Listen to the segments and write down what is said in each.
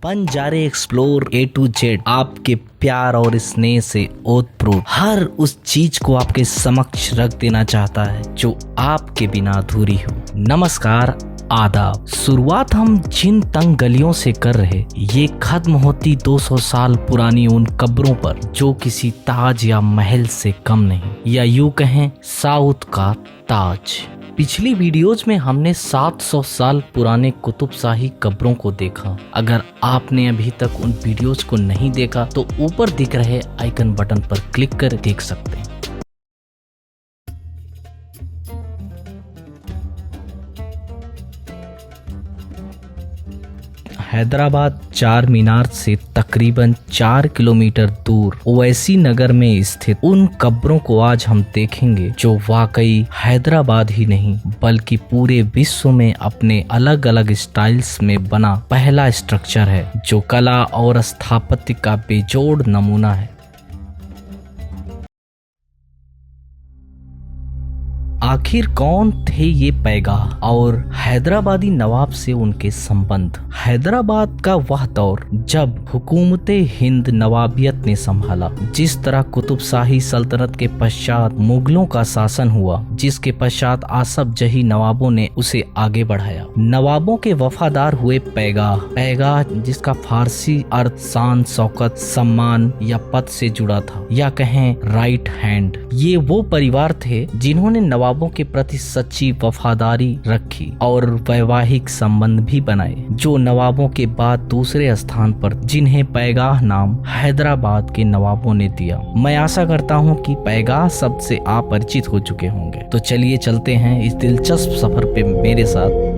Banjare explore A to Z आपके प्यार और स्नेह से ओतप्रोत हर उस चीज को आपके समक्ष रख देना चाहता है जो आपके बिना अधूरी हो। नमस्कार, आदाब। शुरुआत हम जिन तंग गलियों से कर रहे, ये खत्म होती 200 साल पुरानी उन कब्रों पर जो किसी ताज या महल से कम नहीं, या यूं कहें साउथ का ताज। पिछली वीडियोज में हमने 700 साल पुराने कुतुबशाही कब्रों को देखा। अगर आपने अभी तक उन वीडियोज को नहीं देखा तो ऊपर दिख रहे आइकन बटन पर क्लिक कर देख सकते हैं। हैदराबाद चार मीनार से तकरीबन 4 किलोमीटर दूर ओवैसी नगर में स्थित उन कब्रों को आज हम देखेंगे जो वाकई हैदराबाद ही नहीं बल्कि पूरे विश्व में अपने अलग अलग स्टाइल्स में बना पहला स्ट्रक्चर है जो कला और स्थापत्य का बेजोड़ नमूना है। आखिर कौन थे ये पैगाह और हैदराबादी नवाब से उनके संबंध। हैदराबाद का वह दौर जब हुकूमत हिंद नवाबियत ने संभाला, जिस तरह कुतुबशाही सल्तनत के पश्चात मुगलों का शासन हुआ, जिसके पश्चात आसफ जही नवाबों ने उसे आगे बढ़ाया। नवाबों के वफादार हुए पैगाह। पैगाह जिसका फारसी अर्थ शान, शौकत, सम्मान या पद से जुड़ा था, या कहें राइट हैंड। ये वो परिवार थे जिन्होंने नवाबों के प्रति सच्ची वफादारी रखी और वैवाहिक संबंध भी बनाए, जो नवाबों के बाद दूसरे स्थान पर जिन्हें पैगाह नाम हैदराबाद के नवाबों ने दिया। मैं आशा करता हूं कि पैगाह शब्द से आप परिचित हो चुके होंगे। तो चलिए चलते हैं इस दिलचस्प सफर पे मेरे साथ।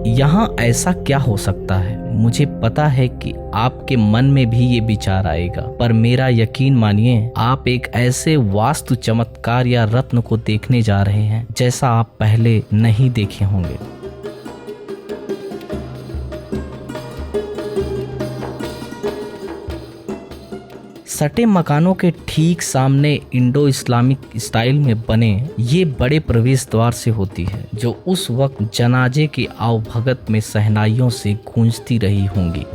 यहाँ ऐसा क्या हो सकता है? मुझे पता है कि आपके मन में भी ये विचार आएगा, पर मेरा यकीन मानिए, आप एक ऐसे वास्तु चमत्कार या रत्न को देखने जा रहे हैं जैसा आप पहले नहीं देखे होंगे। सटे मकानों के ठीक सामने इंडो इस्लामिक स्टाइल में बने ये बड़े प्रवेश द्वार से होती है, जो उस वक्त जनाजे की आवभगत में शहनाइयों से गूंजती रही होंगी।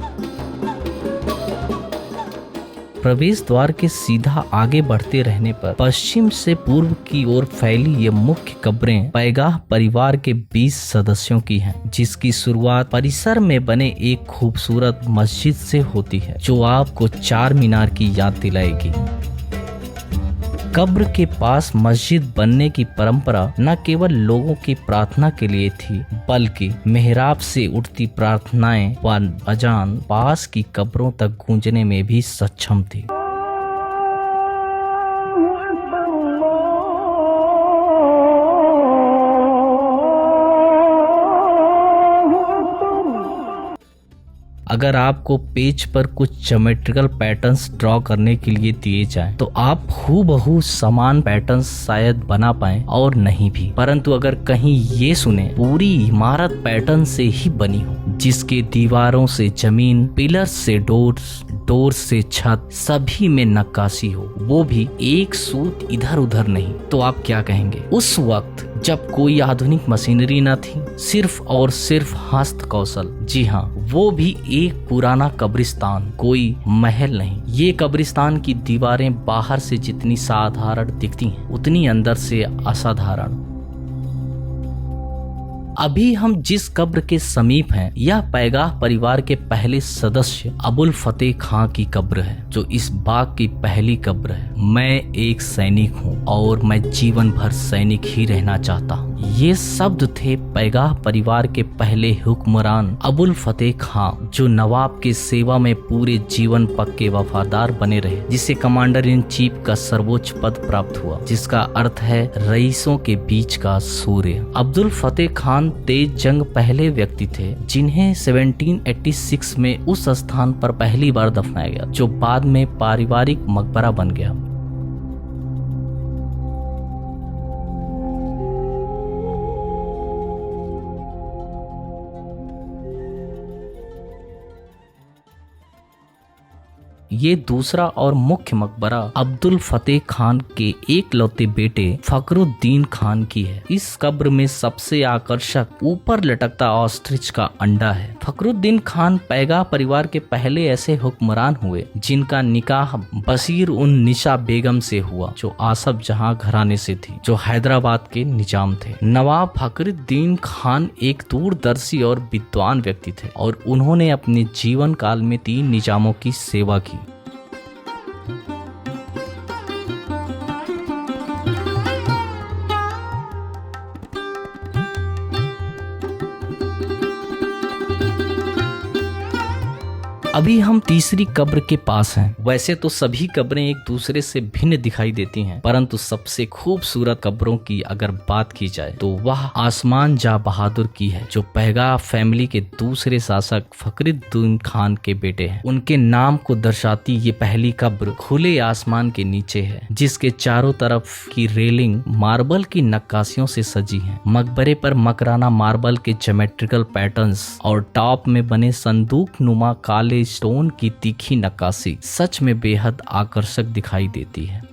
प्रवेश द्वार के सीधा आगे बढ़ते रहने पर पश्चिम से पूर्व की ओर फैली ये मुख्य कब्रें पैगाह परिवार के 20 सदस्यों की हैं, जिसकी शुरुआत परिसर में बने एक खूबसूरत मस्जिद से होती है जो आपको चार मीनार की याद दिलाएगी। कब्र के पास मस्जिद बनने की परंपरा न केवल लोगों की प्रार्थना के लिए थी, बल्कि मेहराब से उठती प्रार्थनाएं व अजान पास की कब्रों तक गूंजने में भी सक्षम थी। अगर आपको पेज पर कुछ ज्योमेट्रिकल पैटर्न्स ड्रॉ करने के लिए दिए जाएं, तो आप हूबहू समान पैटर्न्स शायद बना पाएं और नहीं भी। परंतु अगर कहीं ये सुने पूरी इमारत पैटर्न से ही बनी हो, जिसके दीवारों से जमीन, पिलर से डोर से छत, सभी में नक्काशी हो, वो भी एक सूत इधर उधर नहीं, तो आप क्या कहेंगे? उस वक्त जब कोई आधुनिक मशीनरी न थी, सिर्फ और सिर्फ हस्त कौशल। जी हाँ, वो भी एक पुराना कब्रिस्तान, कोई महल नहीं। ये कब्रिस्तान की दीवारें बाहर से जितनी साधारण दिखती हैं, उतनी अंदर से असाधारण। अभी हम जिस कब्र के समीप हैं, यह पैगाह परिवार के पहले सदस्य अबुल फतेह खां की कब्र है, जो इस बाग की पहली कब्र है। मैं एक सैनिक हूँ और मैं जीवन भर सैनिक ही रहना चाहता हूँ। ये शब्द थे पैगाह परिवार के पहले हुक्मरान अबुल फतेह खां, जो नवाब के सेवा में पूरे जीवन पक्के वफादार बने रहे, जिसे कमांडर इन चीफ का सर्वोच्च पद प्राप्त हुआ, जिसका अर्थ है रईसों के बीच का सूर्य। अब्दुल फतेह खान तेज जंग पहले व्यक्ति थे जिन्हें 1786 में उस स्थान पर पहली बार दफनाया गया, जो बाद में पारिवारिक मकबरा बन गया। ये दूसरा और मुख्य मकबरा अब्दुल फतेह खान के एकलौते बेटे फखरुद्दीन खान की है। इस कब्र में सबसे आकर्षक ऊपर लटकता ऑस्ट्रिच का अंडा है। फखरुद्दीन खान पैगा परिवार के पहले ऐसे हुक्मरान हुए जिनका निकाह बशीर उन निशा बेगम से हुआ, जो आसफ जहां घराने से थी, जो हैदराबाद के निजाम थे। नवाब फखरुद्दीन खान एक दूरदर्शी और विद्वान व्यक्ति थे और उन्होंने अपने जीवन काल में 3 निजामों की सेवा की। अभी हम तीसरी कब्र के पास हैं। वैसे तो सभी कब्रें एक दूसरे से भिन्न दिखाई देती हैं, परंतु सबसे खूबसूरत कब्रों की अगर बात की जाए तो वह आसमान जा बहादुर की है, जो पैगा फैमिली के दूसरे शासक फखरुद्दीन खान के बेटे हैं। उनके नाम को दर्शाती ये पहली कब्र खुले आसमान के नीचे है, जिसके चारों तरफ की रेलिंग मार्बल की नक्काशियों से सजी है। मकबरे पर मकराना मार्बल के ज्योमेट्रिकल पैटर्न्स और टॉप में बने संदूक नुमा काले स्टोन की तीखी नक्काशी सच में बेहद आकर्षक दिखाई देती है।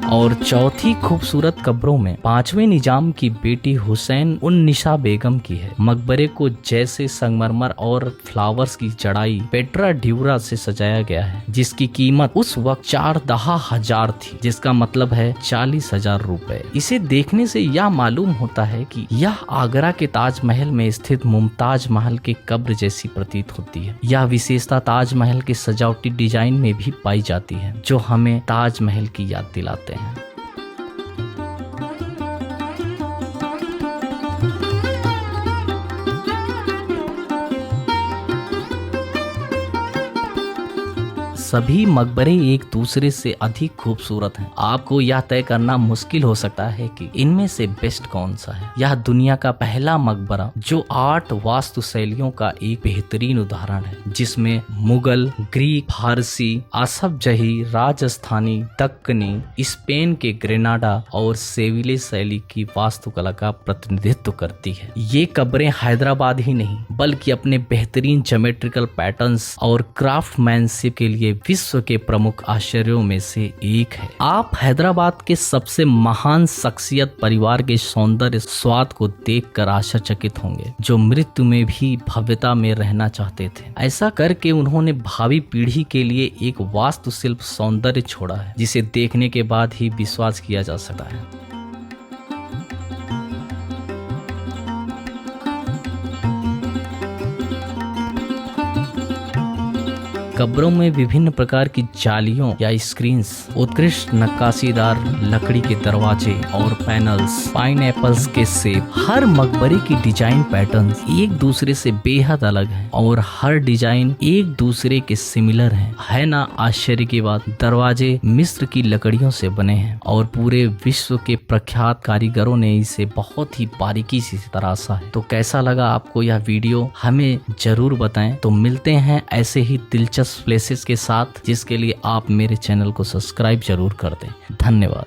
और चौथी खूबसूरत कब्रों में 5वें निजाम की बेटी हुसैन उन निशा बेगम की है। मकबरे को जैसे संगमरमर और फ्लावर्स की चढ़ाई पेट्रा ड्यूरा से सजाया गया है, जिसकी कीमत उस वक्त 4,10,000 थी, जिसका मतलब है 40,000 रुपए। इसे देखने से यह मालूम होता है कि यह आगरा के ताजमहल में स्थित मुमताज महल के कब्र जैसी प्रतीत होती है। यह विशेषता ताजमहल के सजावटी डिजाइन में भी पाई जाती है, जो हमें ताजमहल की याद दिलाते हैं। सभी मकबरे एक दूसरे से अधिक खूबसूरत हैं। आपको यह तय करना मुश्किल हो सकता है कि इनमें से बेस्ट कौन सा है। यह दुनिया का पहला मकबरा जो 8 वास्तु शैलियों का एक बेहतरीन उदाहरण है, जिसमें मुगल, ग्रीक, फारसी, आसफ जही, राजस्थानी, दक्कनी, स्पेन के ग्रेनाडा और सेविले शैली की वास्तुकला का प्रतिनिधित्व करती है। ये कब्रें हैदराबाद ही नहीं बल्कि अपने बेहतरीन ज्योमेट्रिकल पैटर्न्स और क्राफ्टमैनशिप के लिए विश्व के प्रमुख आश्चर्यों में से एक है। आप हैदराबाद के सबसे महान शख्सियत परिवार के सौंदर्य स्वाद को देखकर आश्चर्यचकित होंगे, जो मृत्यु में भी भव्यता में रहना चाहते थे। ऐसा करके उन्होंने भावी पीढ़ी के लिए एक वास्तुशिल्प सौंदर्य छोड़ा है, जिसे देखने के बाद ही विश्वास किया जा सकता है। कब्रों में विभिन्न प्रकार की जालियों या स्क्रीन्स, उत्कृष्ट नक्काशीदार लकड़ी के दरवाजे और पैनल्स, पाइनएप्पल्स के सेब, हर मकबरे की डिजाइन पैटर्न्स एक दूसरे से बेहद अलग हैं और हर डिजाइन एक दूसरे के सिमिलर हैं। है ना आश्चर्य की बात। दरवाजे मिस्र की लकड़ियों से बने हैं और पूरे विश्व के प्रख्यात कारीगरों ने इसे बहुत ही बारीकी से तराशा है। तो कैसा लगा आपको यह वीडियो, हमें जरूर बताएं। तो मिलते हैं ऐसे ही दिलचस्प प्लेसेस के साथ, जिसके लिए आप मेरे चैनल को सब्सक्राइब जरूर कर दें। धन्यवाद।